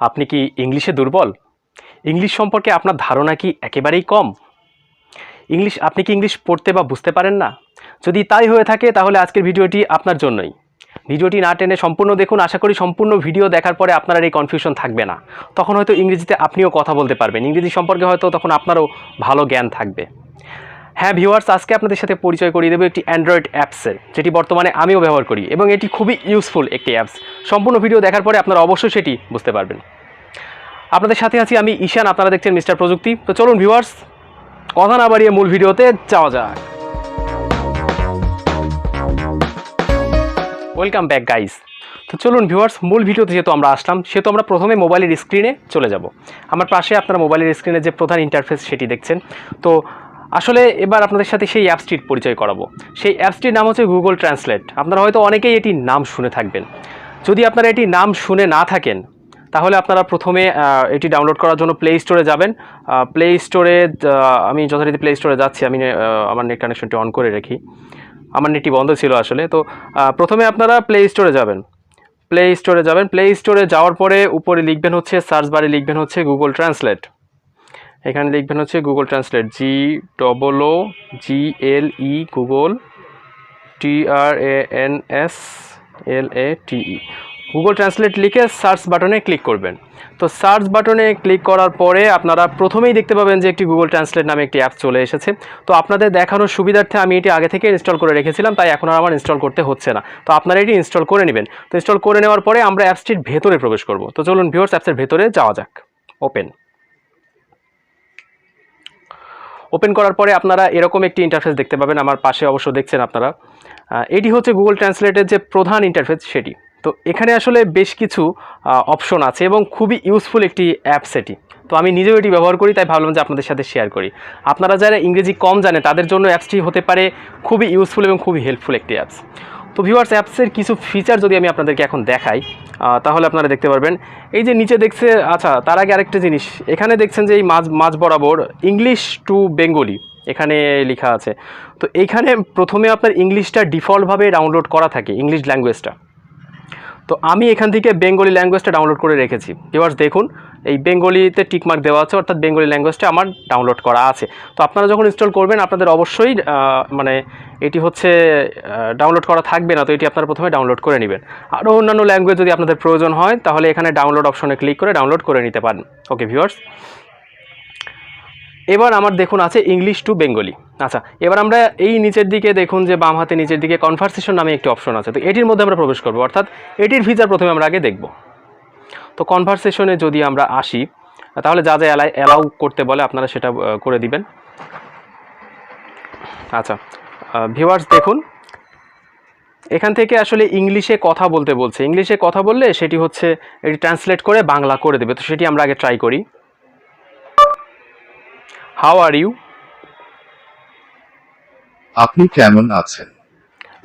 আপনি কি ইংলিশে দুর্বল? ইংলিশ সম্পর্কে আপনার ধারণা কি একেবারেই কম? আপনি কি ইংলিশ পড়তে বা বুঝতে পারেন না? যদি তাই হয়ে থাকে তাহলে আজকের ভিডিওটি আপনার জন্যই। ভিডিওটি না টেনে সম্পূর্ণ দেখুন। আশা করি সম্পূর্ণ ভিডিও দেখার পরে আপনার আর এই কনফিউশন থাকবে না। তখন হয়তো ইংরেজিতে আপনিও কথা বলতে পারবেন। ইংরেজি সম্পর্কে হয়তো তখন আপনারও ভালো জ্ঞান থাকবে। হ্যাঁ ভিউয়ার্স, আজকে আপনাদের সাথে পরিচয় করিয়ে দেবো একটি অ্যান্ড্রয়েড অ্যাপসের, যেটি বর্তমানে আমিও ব্যবহার করি এবং এটি খুবই ইউজফুল একটি অ্যাপস। সম্পূর্ণ ভিডিও দেখার পরে আপনারা অবশ্যই সেটি বুঝতে পারবেন। আপনাদের সাথে আছি আমি ঈশান, আপনারা দেখছেন মিস্টার প্রযুক্তি। তো চলুন ভিউয়ার্স, কথা না বাড়িয়ে মূল ভিডিওতে যাওয়া যাক। Welcome back guys. তো চলুন ভিউয়ার্স, মূল ভিডিওতে যেহেতু আমরা আসলাম সেহেতু আমরা প্রথমে মোবাইলের স্ক্রিনে চলে যাব। আমার পাশে আপনারা মোবাইলের স্ক্রিনে যে প্রধান ইন্টারফেস সেটি দেখছেন। তো আসলে এবার আপনাদের সাথে সেই অ্যাপসটির পরিচয় করাবো। সেই অ্যাপসটির নাম হচ্ছে গুগল ট্রান্সলেট। আপনারা হয়তো অনেকেই এটির নাম শুনে থাকবেন। যদি আপনারা এটির নাম শুনে না থাকেন তাহলে আপনারা প্রথমে এটি ডাউনলোড করার জন্য প্লে স্টোরে যাবেন। প্লে স্টোরে আমি যথারীতি প্লে স্টোরে যাচ্ছি। আমি আমার নেট কানেকশনটি অন করে রাখি, আমার নেটটি বন্ধ ছিল আসলে। তো প্রথমে আপনারা প্লে স্টোরে যাবেন। প্লে স্টোরে যাওয়ার পরে উপরে লিখবেন হচ্ছে, সার্চ বারে লিখবেন হচ্ছে গুগল ট্রান্সলেট। এখানে লিখবেন হচ্ছে Google translate, GOOGLE, Google TRANSLATE। Google translate লিখে সার্চ বাটনে ক্লিক করবেন। তো সার্চ বাটনে ক্লিক করার পরে আপনারা প্রথমেই দেখতে পাবেন যে একটি গুগল ট্রান্সলেট নামে একটি অ্যাপ চলে এসেছে। তো আপনাদের দেখানোর সুবিধার্থে আমি এটি আগে থেকে ইনস্টল করে রেখেছিলাম, তাই এখন আর আমার ইনস্টল করতে হচ্ছে না। তো আপনারা এটি ইনস্টল করে নেবেন। তো ইনস্টল করে নেওয়ার পরে আমরা অ্যাপসটির ভেতরে প্রবেশ করব। তো চলুন ভিউয়ার্স, অ্যাপসের ভেতরে যাওয়া যাক। ওপেন করার পরে আপনারা এরকম একটি ইন্টারফেস দেখতে পাবেন। আমার পাশে অবশ্য দেখছেন আপনারা, এটি হচ্ছে গুগল ট্রান্সলেটের যে প্রধান ইন্টারফেস সেটি। তো এখানে আসলে বেশ কিছু অপশন আছে এবং খুবই ইউজফুল একটি অ্যাপস এটি। তো আমি নিজেও এটি ব্যবহার করি, তাই ভাবলাম যে আপনাদের সাথে শেয়ার করি। আপনারা যারা ইংরেজি কম জানে তাদের জন্য অ্যাপসটি হতে পারে খুবই ইউজফুল এবং খুবই হেল্পফুল একটি অ্যাপস। তো ভিউয়ার্স, অ্যাপসের কিছু ফিচার যদি আমি আপনাদেরকে এখন দেখাই তাহলে আপনারা দেখতে পারবেন। এই যে নিচে দেখছে, আচ্ছা তার আগে আরেকটা জিনিস, এখানে দেখছেন যে এই মাঝ বরাবর ইংলিশ টু বেঙ্গলি এখানে লেখা আছে। তো এইখানে প্রথমে আপনার ইংলিশটা ডিফল্টভাবে ডাউনলোড করা থাকে, ইংলিশ ল্যাঙ্গুয়েজটা। তো আমি এখান থেকে বেঙ্গলি ল্যাঙ্গুয়েজটা ডাউনলোড করে রেখেছি। ভিউয়ার্স দেখুন, এই বেঙ্গলিতে টিকমার্ক দেওয়া আছে, অর্থাৎ বেঙ্গলি ল্যাঙ্গুয়েজটা আমার ডাউনলোড করা আছে। তো আপনারা যখন ইনস্টল করবেন আপনাদের অবশ্যই এটি হচ্ছে ডাউনলোড করা থাকবে না, তো এটি আপনারা প্রথমে ডাউনলোড করে নেবেন। আরও অন্যান্য ল্যাঙ্গুয়েজ যদি আপনাদের প্রয়োজন হয় তাহলে এখানে ডাউনলোড অপশনে ক্লিক করে ডাউনলোড করে নিতে পারেন। ওকে ভিউয়ার্স, এবার আমার দেখুন আছে ইংলিশ টু বেঙ্গলি। আচ্ছা, এবার আমরা এই নিচের দিকে দেখুন যে বাম হাতে নিচের দিকে কনভারসেশন নামে একটি অপশন আছে। তো এটির মধ্যে আমরা প্রবেশ করব, অর্থাৎ এটির ফিচার প্রথমে আমরা আগে দেখব। তো কনভারসেশনে যদি আমরা আসি তাহলে যা যা অ্যালাউ করতে বলে আপনারা সেটা করে দিবেন। আচ্ছা ভিউয়ার্স দেখুন, এখান থেকে আসলে ইংলিশে কথা বলতে বলছে। ইংলিশে কথা বললে সেটি হচ্ছে এটি ট্রান্সলেট করে বাংলা করে দেবে। তো সেটি আমরা আগে ট্রাই করি। How are you? আপনি কেমন আছেন?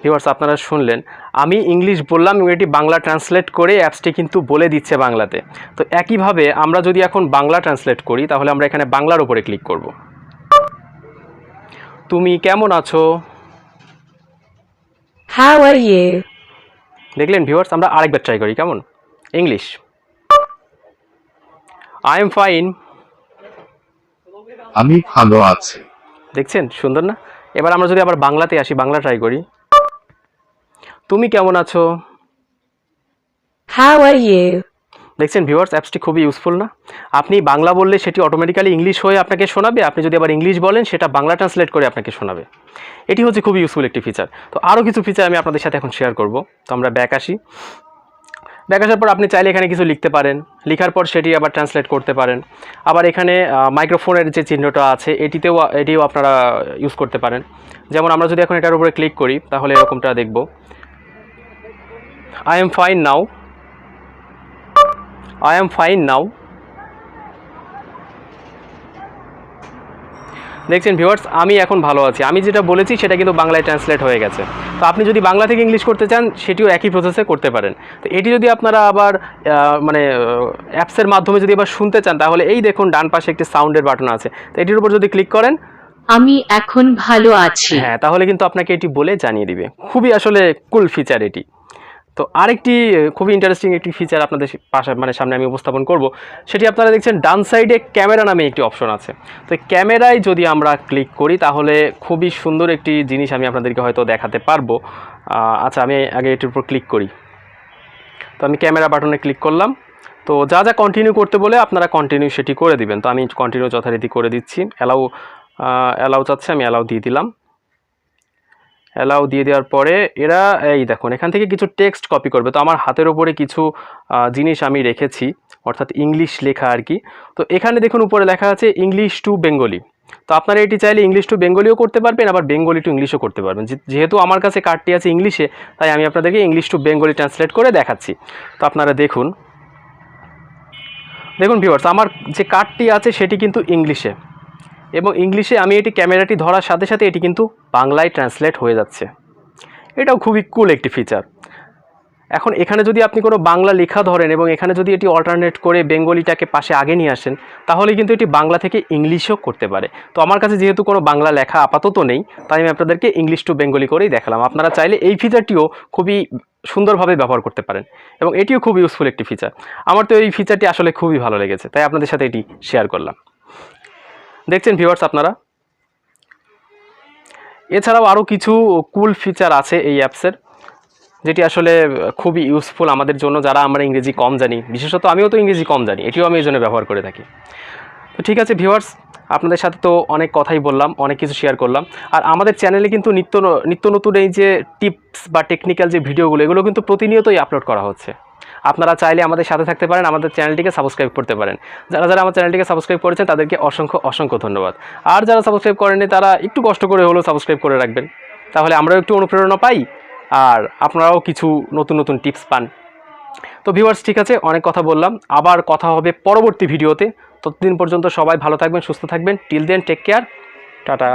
ভিউয়ার্স আপনারা শুনলেন, আমি ইংলিশ বললাম এবং এটি বাংলা ট্রান্সলেট করে অ্যাপসটি কিন্তু বলে দিচ্ছে বাংলাতে। তো একইভাবে আমরা যদি এখন বাংলা ট্রান্সলেট করি তাহলে আমরা এখানে বাংলার উপরে ক্লিক করব। তুমি কেমন আছো? How are you? দেখলেন ভিউয়ার্স, আমরা আরেকবার ট্রাই করি। কেমন? English, I am fine. আমি ভালো আছি। দেখছেন সুন্দর না? এবার আমরা যদি আবার বাংলাতে আসি, বাংলা ট্রাই করি। তুমি কেমন আছো? How are you? দেখছেন ভিউয়ার্স, অ্যাপসটি খুবই ইউজফুল না? আপনি বাংলা বললে সেটি অটোমেটিক্যালি ইংলিশ হয়ে আপনাকে শোনাবে, আপনি যদি আবার ইংলিশ বলেন সেটা বাংলা ট্রান্সলেট করে আপনাকে শোনাবে। এটি হচ্ছে খুবই ইউজফুল একটি ফিচার। তো আরও কিছু ফিচার আমি আপনাদের সাথে এখন শেয়ার করব। তো আমরা ব্যাক আসি। ব্যাক আসার পর আপনি চাইলে এখানে কিছু লিখতে পারেন, লেখার পর সেটি আবার ট্রান্সলেট করতে পারেন। আবার এখানে মাইক্রোফোনের যে চিহ্নটা আছে এটিও আপনারা ইউজ করতে পারেন। যেমন আমরা যদি এখন এটার উপরে ক্লিক করি তাহলে এরকমটা দেখব, I am fine now, I am fine নাও। দেখছেন ভিউয়ার্স, আমি এখন ভালো আছি। আমি যেটা বলেছি সেটা কিন্তু বাংলায় ট্রান্সলেট হয়ে গেছে। তো আপনি যদি বাংলা থেকে ইংলিশ করতে চান সেটিও একই প্রসেসে করতে পারেন। তো এটি যদি আপনারা আবার অ্যাপসের মাধ্যমে যদি আবার শুনতে চান তাহলে এই দেখুন ডান পাশে একটি সাউন্ডের বাটন আছে। তো এটির উপর যদি ক্লিক করেন, আমি এখন ভালো আছি, হ্যাঁ, তাহলে কিন্তু আপনাকে এটি বলে জানিয়ে দিবে। খুবই আসলে কুল ফিচার এটি। তো আরেকটি খুবই ইন্টারেস্টিং একটি ফিচার আপনাদের পাশে সামনে আমি উপস্থাপন করব, সেটি আপনারা দেখছেন ডান সাইডে ক্যামেরা নামে একটি অপশন আছে। তো ক্যামেরায় যদি আমরা ক্লিক করি তাহলে খুবই সুন্দর একটি জিনিস আমি আপনাদেরকে হয়তো দেখাতে পারবো। আচ্ছা, আমি আগে এটির উপর ক্লিক করি। তো আমি ক্যামেরা বাটনে ক্লিক করলাম। তো যা যা কন্টিনিউ করতে বলে আপনারা কন্টিনিউ সেটি করে দিবেন। তো আমি কন্টিনিউ যথারীতি করে দিচ্ছি। অ্যালাউ চাচ্ছে, আমি অ্যালাউ দিয়ে দিলাম। অ্যালাউ দিয়ে দেওয়ার পরে এরা এই দেখুন এখান থেকে কিছু টেক্সট কপি করবে। তো আমার হাতের ওপরে কিছু জিনিস আমি রেখেছি, অর্থাৎ ইংলিশ লেখা আর কি। তো এখানে দেখুন উপরে লেখা আছে ইংলিশ টু বেঙ্গলি। তো আপনারা এটি চাইলে ইংলিশ টু বেঙ্গলিও করতে পারবেন, আবার বেঙ্গলি টু ইংলিশও করতে পারবেন। যেহেতু আমার কাছে কার্ডটি আছে ইংলিশে, তাই আমি আপনাদেরকে ইংলিশ টু বেঙ্গলি ট্রান্সলেট করে দেখাচ্ছি। তো আপনারা দেখুন ভিউয়ার্স, আমার যে কার্ডটি আছে সেটি কিন্তু ইংলিশে, এবং ইংলিশে আমি এটি ক্যামেরাটি ধরার সাথে সাথে এটি কিন্তু বাংলায় ট্রান্সলেট হয়ে যাচ্ছে। এটাও খুবই কুল একটি ফিচার। এখন এখানে যদি আপনি কোনো বাংলা লেখা ধরেন এবং এখানে যদি এটি অল্টারনেট করে বেঙ্গলিটাকে পাশে আগে নিয়ে আসেন, তাহলে কিন্তু এটি বাংলা থেকে ইংলিশও করতে পারে। তো আমার কাছে যেহেতু কোনো বাংলা লেখা আপাতত নেই, তাই আমি আপনাদেরকে ইংলিশ টু বেঙ্গলি করেই দেখালাম। আপনারা চাইলে এই ফিচারটিও খুবই সুন্দরভাবে ব্যবহার করতে পারেন, এবং এটিও খুব ইউজফুল একটি ফিচার। আমার তো এই ফিচারটি আসলে খুবই ভালো লেগেছে, তাই আপনাদের সাথে এটি শেয়ার করলাম। দেখছেন ভিউয়ার্স আপনারা, এছাড়াও আরও কিছু কুল ফিচার আছে এই অ্যাপসের, যেটি আসলে খুবই ইউজফুল আমাদের জন্য যারা আমরা ইংরেজি কম জানি। বিশেষত আমিও তো ইংরেজি কম জানি, এটিও আমি এই জন্য ব্যবহার করে থাকি। তো ঠিক আছে ভিউয়ার্স, আপনাদের সাথে তো অনেক কথাই বললাম, অনেক কিছু শেয়ার করলাম। আর আমাদের চ্যানেলে কিন্তু নিত্য নতুন এই যে টিপস বা টেকনিক্যাল যে ভিডিওগুলো, এগুলো কিন্তু প্রতিনিয়তই আপলোড করা হচ্ছে। আপনারা চাইলে আমাদের সাথে থাকতে পারেন, আমাদের চ্যানেলটিকে সাবস্ক্রাইব করতে পারেন। যারা যারা আমার চ্যানেলটিকে সাবস্ক্রাইব করেছেন তাদেরকে অসংখ্য ধন্যবাদ। আর যারা সাবস্ক্রাইব করেননি তারা একটু কষ্ট করে হলেও সাবস্ক্রাইব করে রাখবেন, তাহলে আমরাও একটু অনুপ্রেরণা পাই আর আপনারাও কিছু নতুন টিপস পান। তো ভিউয়ার্স ঠিক আছে, অনেক কথা বললাম, আবার কথা হবে পরবর্তী ভিডিওতে। ততদিন পর্যন্ত সবাই ভালো থাকবেন, সুস্থ থাকবেন। Till then take care, tata.